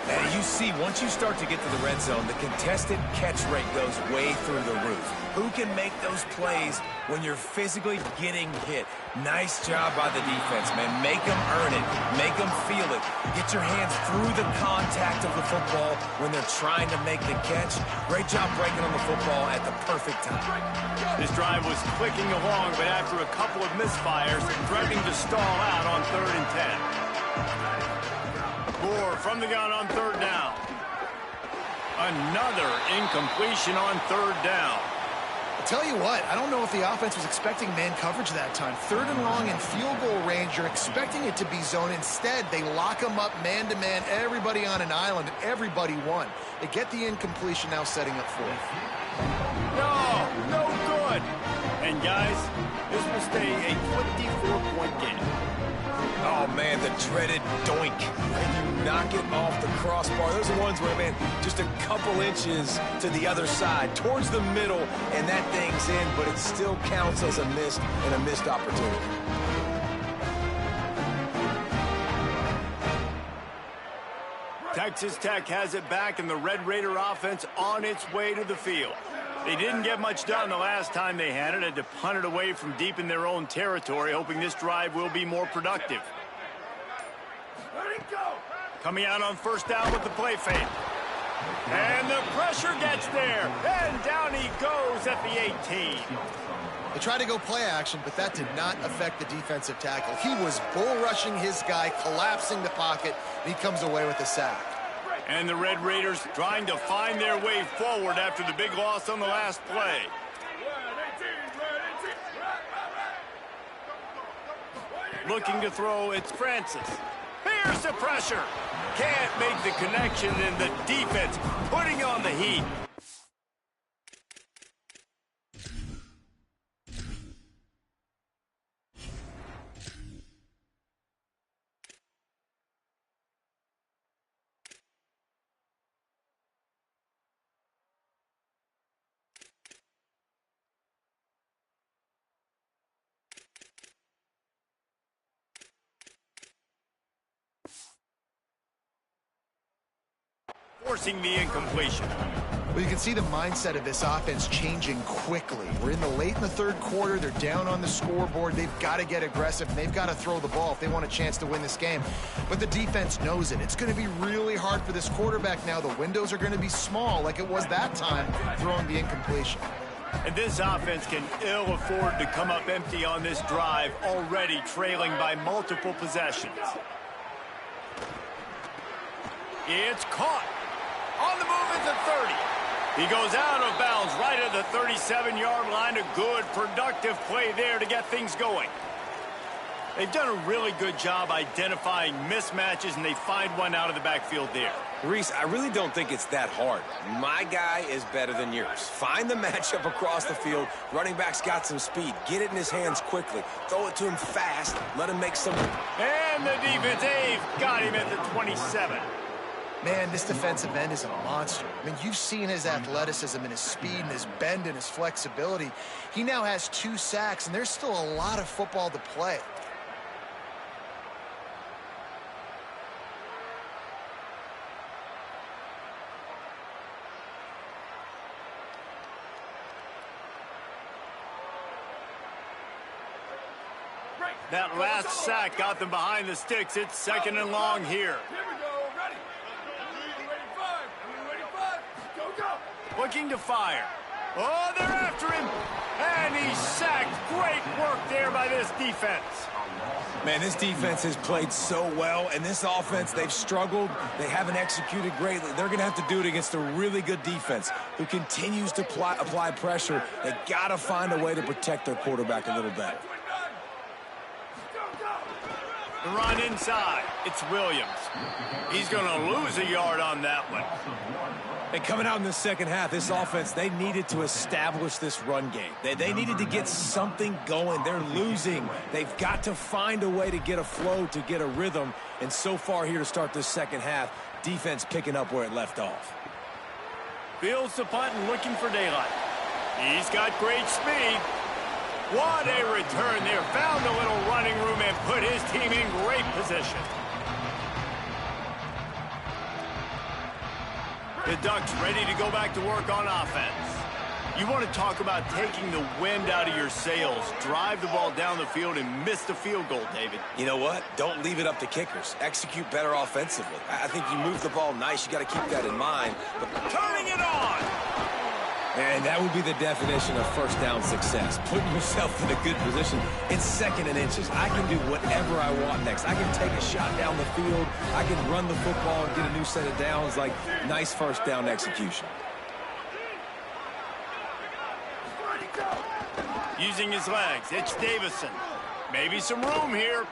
And you see, once you start to get to the red zone, the contested catch rate goes way through the roof. Who can make those plays when you're physically getting hit? Nice job by the defense, man. Make them earn it. Make them feel it. Get your hands through the contact of the football when they're trying to make the catch. Great job breaking on the football at the perfect time. This drive was clicking along, but after a couple of misfires, threatening to stall out on 3rd and 10. Moore from the gun on 3rd down. Another incompletion on 3rd down. I'll tell you what, I don't know if the offense was expecting man coverage that time. 3rd and long in field goal range, you're expecting it to be zone. Instead, they lock them up man-to-man, everybody on an island, and everybody won. They get the incompletion, now setting up 4th. No good. And guys, this will stay a 24-point game. Oh, man, the dreaded doink. When you knock it off the crossbar. Those are ones where, man, just a couple inches to the other side, towards the middle, and that thing's in, but it still counts as a missed and a missed opportunity. Texas Tech has it back, and the Red Raider offense on its way to the field. They didn't get much done the last time they had it. Had to punt it away from deep in their own territory, hoping this drive will be more productive. Coming out on 1st down with the play fake. And the pressure gets there. And down he goes at the 18. They tried to go play action, but that did not affect the defensive tackle. He was bull rushing his guy, collapsing the pocket, and he comes away with a sack. And the Red Raiders trying to find their way forward after the big loss on the last play. Looking to throw, it's Francis. Here's the pressure. Can't make the connection, and the defense putting on the heat. forcing the incompletion. Well, you can see the mindset of this offense changing quickly. We're late in the third quarter. They're down on the scoreboard. They've got to get aggressive. And they've got to throw the ball if they want a chance to win this game. But the defense knows it. It's going to be really hard for this quarterback now. The windows are going to be small like it was that time throwing the incompletion. And this offense can ill afford to come up empty on this drive, already trailing by multiple possessions. It's caught. On the move at the 30. He goes out of bounds right at the 37-yard line. A good, productive play there to get things going. They've done a really good job identifying mismatches, and they find one out of the backfield there. Reese, I really don't think it's that hard. My guy is better than yours. Find the matchup across the field. Running back's got some speed. Get it in his hands quickly. Throw it to him fast. Let him make some... And the defense, they've got him at the 27. Man, this defensive end is a monster. I mean, you've seen his athleticism and his speed and his bend and his flexibility. He now has 2 sacks, and there's still a lot of football to play. That last sack got them behind the sticks. It's second and long here. Looking to fire. Oh, they're after him. And he's sacked. Great work there by this defense. Man, this defense has played so well, and this offense, they've struggled. They haven't executed greatly. They're going to have to do it against a really good defense who continues to apply pressure. They got to find a way to protect their quarterback a little better. The run inside. It's Williams. He's going to lose a yard on that one. And coming out in the second half, this offense, they needed to establish this run game. They needed to get something going. They're losing. They've got to find a way to get a flow, to get a rhythm. And so far here to start this second half, defense picking up where it left off. Fields the punt and looking for daylight. He's got great speed. What a return there. Found a little running room and put his team in great position. The Ducks ready to go back to work on offense. You want to talk about taking the wind out of your sails. Drive the ball down the field and miss the field goal, David. You know what? Don't leave it up to kickers. Execute better offensively. I think you move the ball nice. You got to keep that in mind. But turning it on. And that would be the definition of first down success. Putting yourself in a good position. It's second and inches. I can do whatever I want next. I can take a shot down the field. I can run the football and get a new set of downs. Like, nice first down execution. Using his legs, it's Davison. Maybe some room here.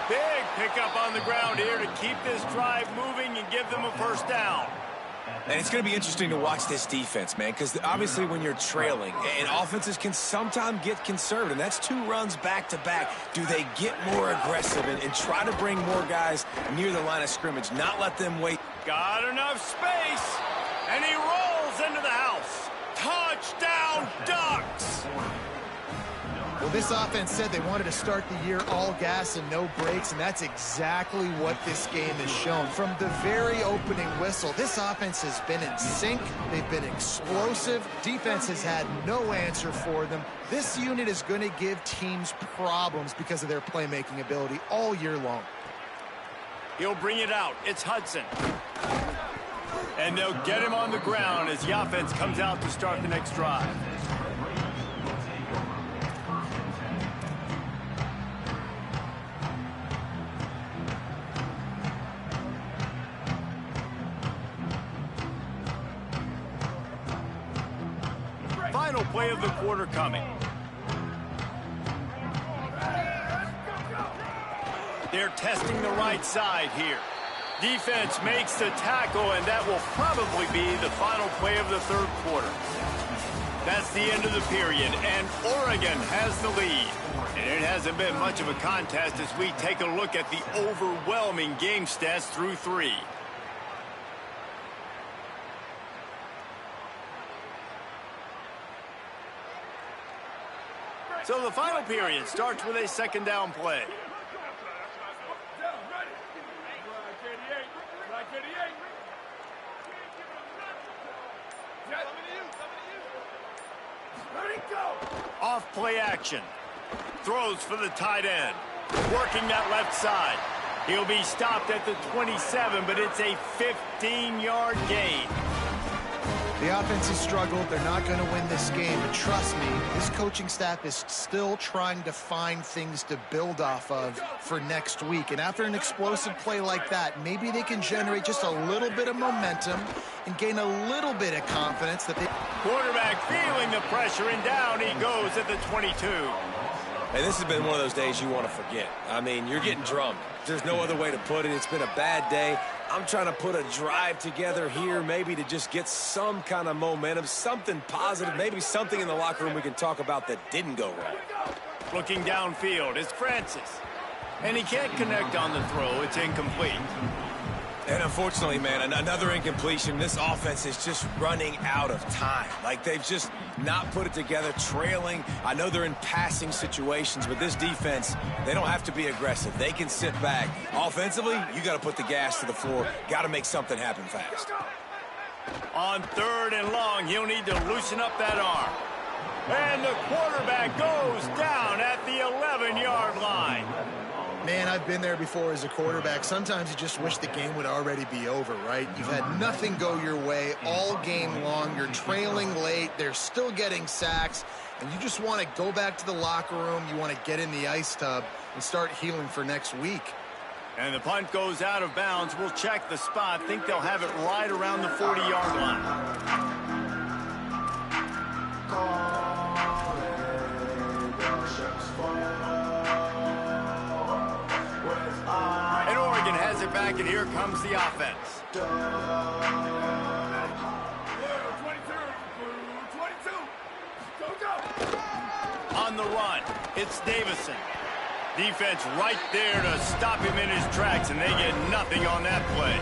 Big pickup on the ground here to keep this drive moving and give them a first down. And it's going to be interesting to watch this defense, man, because obviously when you're trailing, and offenses can sometimes get conservative, and that's 2 runs back-to-back. Do they get more aggressive and try to bring more guys near the line of scrimmage, not let them wait? Got enough space, and he rolls into the house. Touchdown, Ducks! Well, this offense said they wanted to start the year all gas and no brakes, and that's exactly what this game has shown. From the very opening whistle, this offense has been in sync. They've been explosive. Defense has had no answer for them. This unit is going to give teams problems because of their playmaking ability all year long. He'll bring it out. It's Hudson. And they'll get him on the ground as the offense comes out to start the next drive. Final play of the quarter coming. They're testing the right side here. Defense makes the tackle, and that will probably be the final play of the third quarter. That's the end of the period, and Oregon has the lead. And it hasn't been much of a contest as we take a look at the overwhelming game stats through 3. So the final period starts with a second down play. Off play action. Throws for the tight end. Working that left side. He'll be stopped at the 27, but it's a 15-yard gain. The offense has struggled. They're not going to win this game. But trust me, this coaching staff is still trying to find things to build off of for next week. And after an explosive play like that, maybe they can generate just a little bit of momentum and gain a little bit of confidence that they... Quarterback feeling the pressure, and down he goes at the 22. And this has been one of those days you want to forget. I mean, you're getting drummed. There's no other way to put it. It's been a bad day. I'm trying to put a drive together here, maybe to just get some kind of momentum, something positive, maybe something in the locker room we can talk about that didn't go wrong. Looking downfield, it's Francis. And he can't connect on the throw. It's incomplete. And unfortunately, man, another incompletion. This offense is just running out of time. Like, they've just not put it together, trailing. I know they're in passing situations, but this defense, they don't have to be aggressive. They can sit back. Offensively, you got to put the gas to the floor. Got to make something happen fast. On 3rd and long, he'll need to loosen up that arm. And the quarterback goes down at the 11-yard line. Man, I've been there before as a quarterback. Sometimes you just wish the game would already be over, right? You've had nothing go your way all game long. You're trailing late. They're still getting sacks. And you just want to go back to the locker room. You want to get in the ice tub and start healing for next week. And the punt goes out of bounds. We'll check the spot. Think they'll have it right around the 40-yard line. Back, and here comes the offense. 22. Go. On the run, it's Davison. Defense right there to stop him in his tracks, and they get nothing on that play.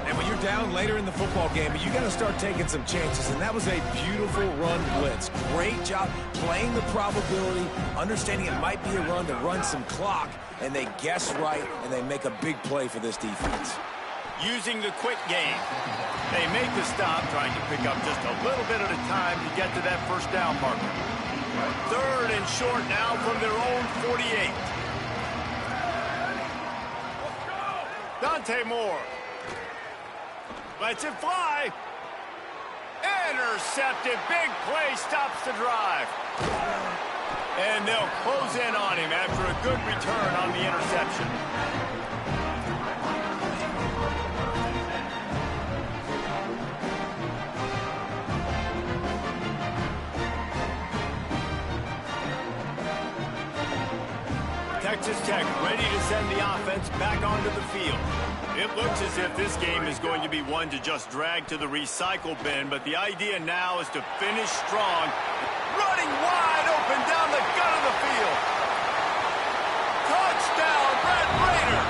And when you're down later in the football game, you got to start taking some chances, and that was a beautiful run blitz. Great job playing the probability, understanding it might be a run to run some clock, and they guess right, and they make a big play for this defense. Using the quick game. They make the stop, trying to pick up just a little bit at a time to get to that first down marker. 3rd and short now from their own 48. Dante Moore. Lets it fly. Intercepted. Big play stops the drive. And they'll close in on him after a good return on the interception. Texas Tech ready to send the offense back onto the field. It looks as if this game is going to be one to just drag to the recycle bin, but the idea now is to finish strong. Running wide open down the gut of the field. Touchdown, Brad Rader.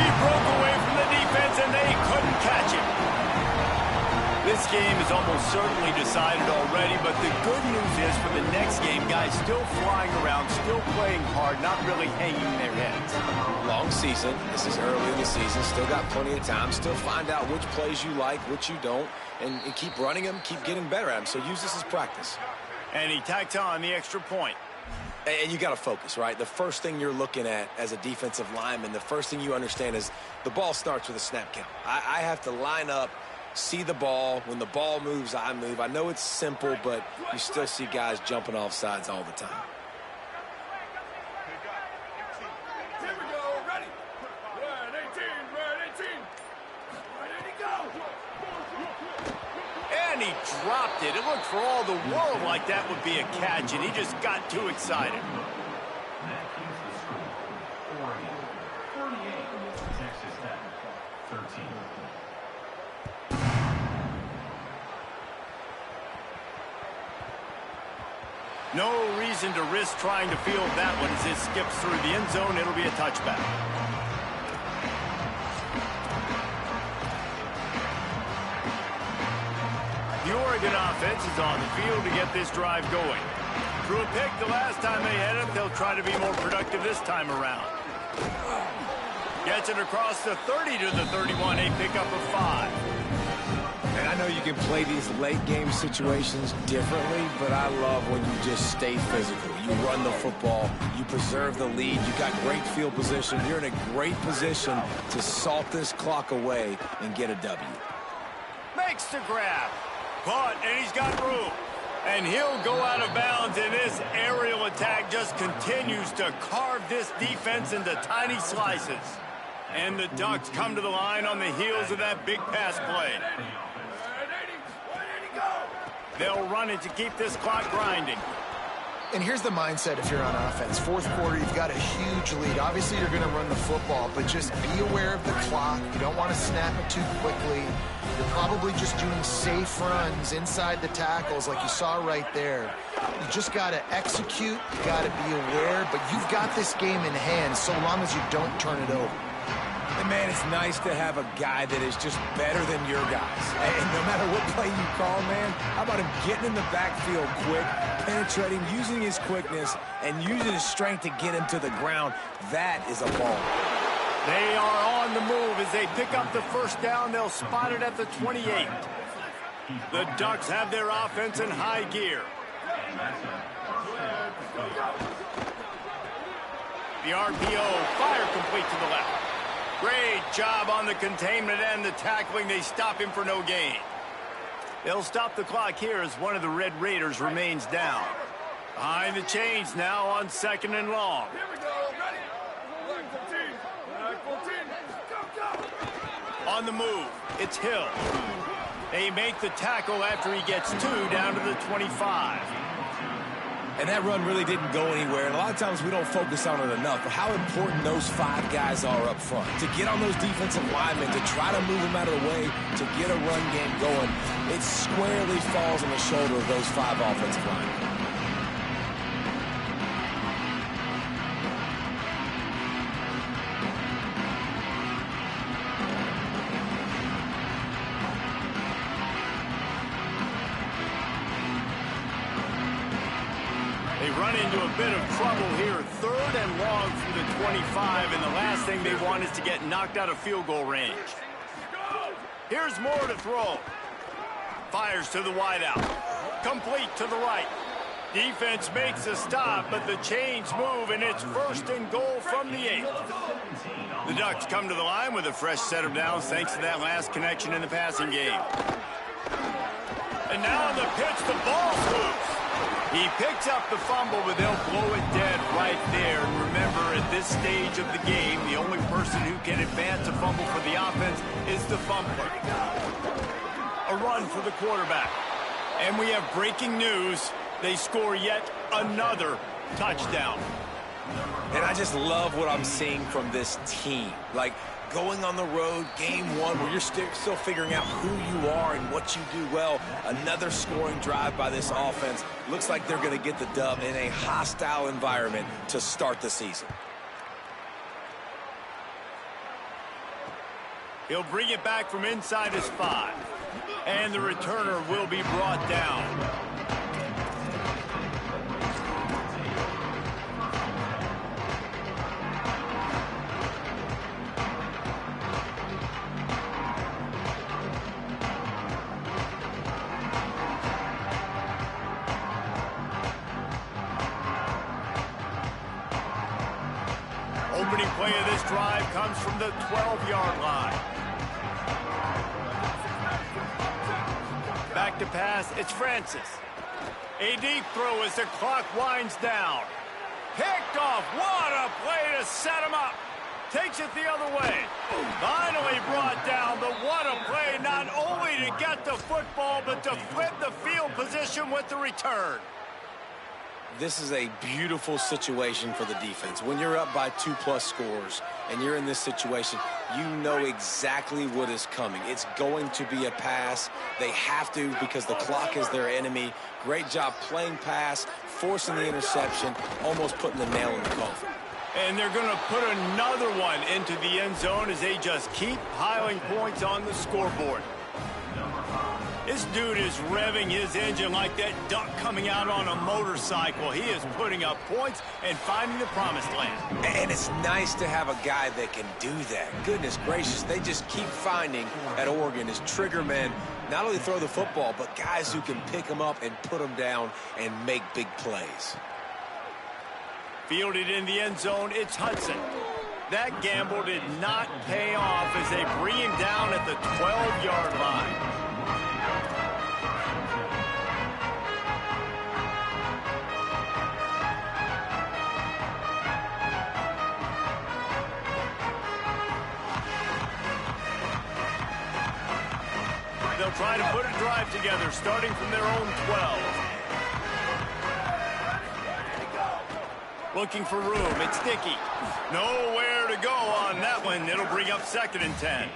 He broke away from the defense and they couldn't catch him. This game is almost certainly decided already, but the good news is for the next game, guys still flying around, still playing hard, not really hanging their heads. Long season. This is early in the season. Still got plenty of time. Still find out which plays you like, which you don't, and keep running them, keep getting better at them. So use this as practice. And he tacked on the extra point. And you got to focus, right? The first thing you're looking at as a defensive lineman, the first thing you understand is the ball starts with a snap count. I have to line up, see the ball. When the ball moves, I move. I know it's simple, but you still see guys jumping off sides all the time. Here we go. Ready. Red 18. Red 18. Ready to go. And he dropped it. It looked for all the world like that would be a catch, and he just got too excited. That keeps the score. Oregon 48, Texas Tech 13. No reason to risk trying to field that one as it skips through the end zone. It'll be a touchback. The Oregon offense is on the field to get this drive going. Threw a pick the last time they had it. They'll try to be more productive this time around. Gets it across the 30 to the 31. A pickup of 5. And I know you can play these late game situations differently, but I love when you just stay physical. You run the football, you preserve the lead, you got great field position. You're in a great position to salt this clock away and get a W. Makes the grab. Caught, and he's got room. And he'll go out of bounds, and this aerial attack just continues to carve this defense into tiny slices. And the Ducks come to the line on the heels of that big pass play. They'll run it to keep this clock grinding. And here's the mindset if you're on offense. Fourth quarter, you've got a huge lead. Obviously, you're going to run the football, but just be aware of the clock. You don't want to snap it too quickly. You're probably just doing safe runs inside the tackles like you saw right there. You just got to execute. You got to be aware, but you've got this game in hand so long as you don't turn it over. And, man, it's nice to have a guy that is just better than your guys. And no matter what play you call, man, how about him getting in the backfield quick, penetrating, using his quickness, and using his strength to get him to the ground? That is a ball. They are on the move as they pick up the first down. They'll spot it at the 28. The Ducks have their offense in high gear. The RPO, fire complete to the left. Great job on the containment and the tackling. They stop him for no gain. They'll stop the clock here as one of the Red Raiders remains down. Behind the chains now on 2nd and long. Here we go. Ready. Black 14. Go. On the move, it's Hill. They make the tackle after he gets 2 down to the 25. And that run really didn't go anywhere. And a lot of times we don't focus on it enough. But how important those 5 guys are up front. To get on those defensive linemen, to try to move them out of the way, to get a run game going, it squarely falls on the shoulder of those 5 offensive linemen. Run into a bit of trouble here. 3rd and long from the 25, and the last thing they want is to get knocked out of field goal range. Here's Moore to throw. Fires to the wideout. Complete to the right. Defense makes a stop, but the chains move, and it's 1st and goal from the 8. The Ducks come to the line with a fresh set of downs thanks to that last connection in the passing game. And now on the pitch, the ball's loose. He picks up the fumble, but they'll blow it dead right there. And remember, at this stage of the game, the only person who can advance a fumble for the offense is the fumbler. A run for the quarterback. And we have breaking news. They score yet another touchdown. And I just love what I'm seeing from this team. Like, going on the road, game 1, where you're still figuring out who you are and what you do well. Another scoring drive by this offense. Looks like they're going to get the dub in a hostile environment to start the season. He'll bring it back from inside his 5. And the returner will be brought down. Opening play of this drive comes from the 12-yard line. Back to pass, it's Francis. A deep throw as the clock winds down. Picked off, what a play to set him up. Takes it the other way. Finally brought down, but what a play not only to get the football, but to flip the field position with the return. This is a beautiful situation for the defense. When you're up by 2+ scores and you're in this situation, you know exactly what is coming. It's going to be a pass. They have to because the clock is their enemy. Great job playing pass, forcing the interception, almost putting the nail in the coffin. And they're going to put another one into the end zone as they just keep piling points on the scoreboard. This dude is revving his engine like that duck coming out on a motorcycle. He is putting up points and finding the promised land. And it's nice to have a guy that can do that. Goodness gracious, they just keep finding at Oregon as trigger men, not only throw the football, but guys who can pick them up and put them down and make big plays. Fielded in the end zone, it's Hudson. That gamble did not pay off as they bring him down at the 12-yard line. They'll try to put a drive together, starting from their own 12. Looking for room, it's Dickey. Nowhere to go on that one. It'll bring up 2nd and 10.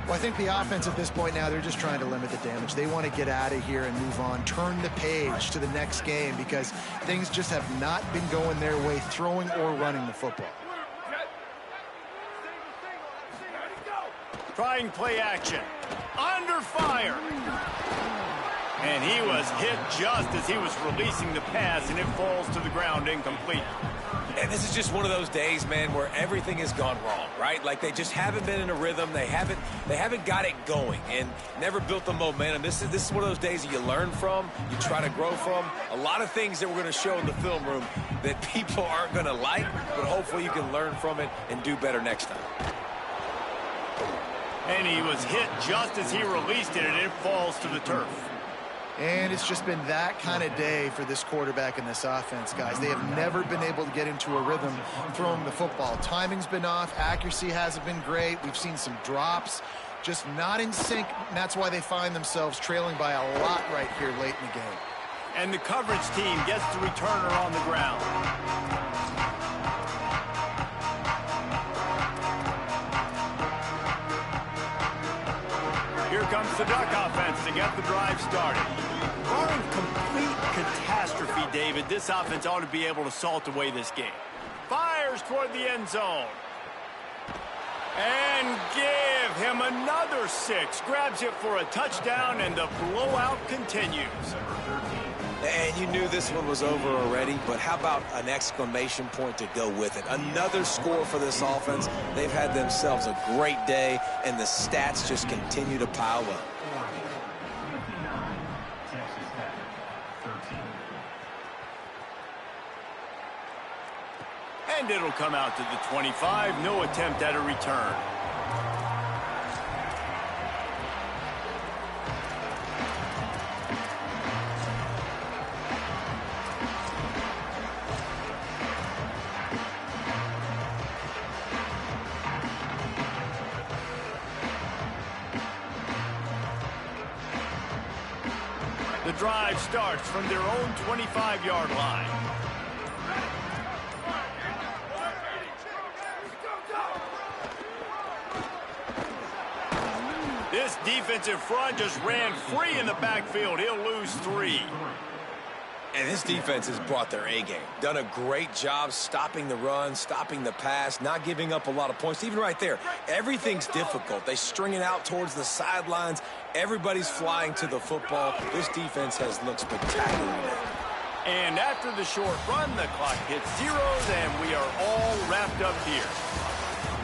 Well, I think the offense at this point now, they're just trying to limit the damage. They want to get out of here and move on, turn the page to the next game because things just have not been going their way, throwing or running the football. Trying play action. Under fire. And he was hit just as he was releasing the pass, and it falls to the ground incomplete. And this is just one of those days, man, where everything has gone wrong, right? Like they just haven't been in a rhythm. They haven't got it going and never built the momentum. This is one of those days that you learn from, you try to grow from. A lot of things that we're going to show in the film room that people aren't going to like, but hopefully you can learn from it and do better next time. And he was hit just as he released it, and it falls to the turf. And it's just been that kind of day for this quarterback and this offense, guys. They have never been able to get into a rhythm throwing the football. Timing's been off. Accuracy hasn't been great. We've seen some drops, just not in sync. And that's why they find themselves trailing by a lot right here late in the game. And the coverage team gets the returner on the ground. Here comes the Duck offense to get the drive started. Barring complete catastrophe, David, this offense ought to be able to salt away this game. Fires toward the end zone. And give him another 6. Grabs it for a touchdown, and the blowout continues. And you knew this one was over already, but how about an exclamation point to go with it? Another score for this offense. They've had themselves a great day, and the stats just continue to pile up. And it'll come out to the 25. No attempt at a return. The drive starts from their own 25-yard line. This defensive front just ran free in the backfield. He'll lose 3. And this defense has brought their A-game. Done a great job stopping the run, stopping the pass, not giving up a lot of points. Even right there, everything's difficult. They string it out towards the sidelines. Everybody's flying to the football. This defense has looked spectacular today. And after the short run, the clock hits zeros, and we are all wrapped up here.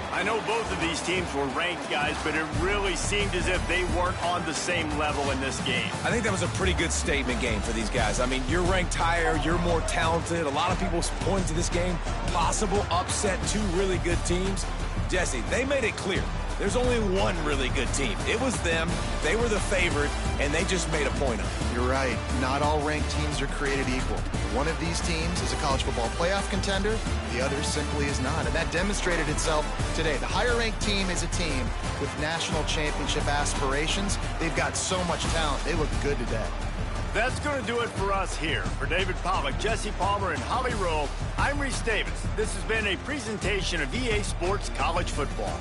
I know both of these teams were ranked, guys, but it really seemed as if they weren't on the same level in this game. I think that was a pretty good statement game for these guys. I mean, you're ranked higher, you're more talented. A lot of people point to this game, possible upset, 2 really good teams. Jesse, they made it clear. There's only one really good team. It was them. They were the favorite, and they just made a point of it. You're right. Not all ranked teams are created equal. One of these teams is a college football playoff contender. The other simply is not, and that demonstrated itself today. The higher-ranked team is a team with national championship aspirations. They've got so much talent. They look good today. That's going to do it for us here. For David Pollack, Jesse Palmer, and Holly Rowe, I'm Reese Davis. This has been a presentation of EA Sports College Football.